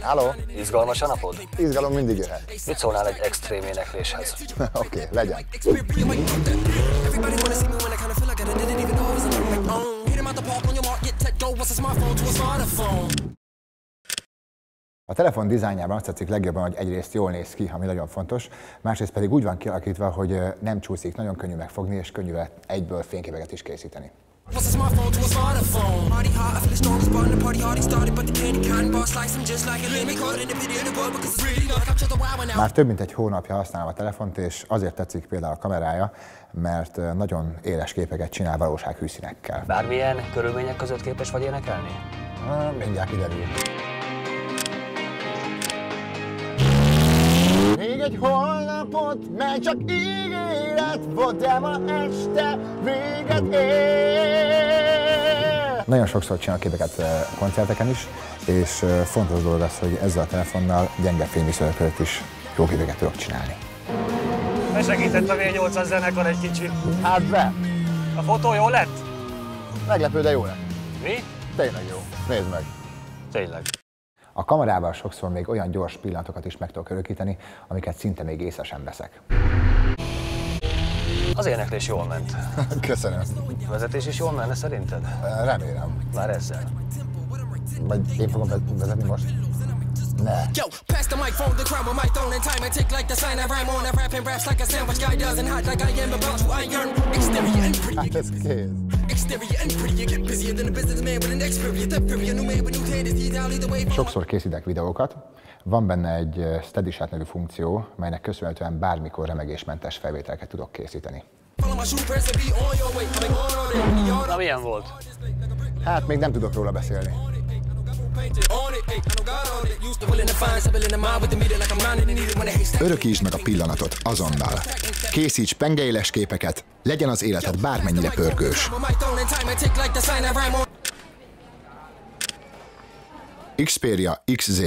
Halló? Izgalmas a napod? Izgalom mindig jöhet. Mit szólnál egy extrém énekléshez? Oké, legyen. A telefon dizájnjában azt tetszik legjobban, hogy egyrészt jól néz ki, ami nagyon fontos, másrészt pedig úgy van kialakítva, hogy nem csúszik, nagyon könnyű megfogni, és könnyű egyből fényképeket is készíteni. Már több mint egy hónapja használom a telefont, és azért tetszik például a kamerája, mert nagyon éles képeket csinál valósághű színekkel. Bármilyen körülmények között képes vagy énekelni? Mindjárt kiderül. Még egy holnapot, mert csak ígéret volt, de ma este véget ér. Nagyon sokszor csinálok képeket koncerteken is, és fontos dolog az, hogy ezzel a telefonnal gyenge fényviszonyok között is jó képeket tudok csinálni. Besegített a V800 zenekar egy kicsit. Hát be! A fotó jó lett? Meglepő, de jó lett. Mi? Tényleg jó. Nézd meg. Tényleg. A kamerával sokszor még olyan gyors pillanatokat is meg tudok örökíteni, amiket szinte még észre sem veszek. Az éneklés jól ment. Köszönöm. A vezetés is jól menne szerinted? Remélem. Már ezzel. Vagy én fogom vezetni most? Ne. Hát ez kész. Sokszor készítek videókat. Van benne egy Steady Shot nevű funkció, melynek köszönhetően bármikor remegésmentes felvételeket tudok készíteni. Na, milyen volt? Hát még nem tudok róla beszélni. Örökítsd meg a pillanatot azonnal. Készíts pengeéles képeket, legyen az életed bármennyire pörgős. Xperia XZ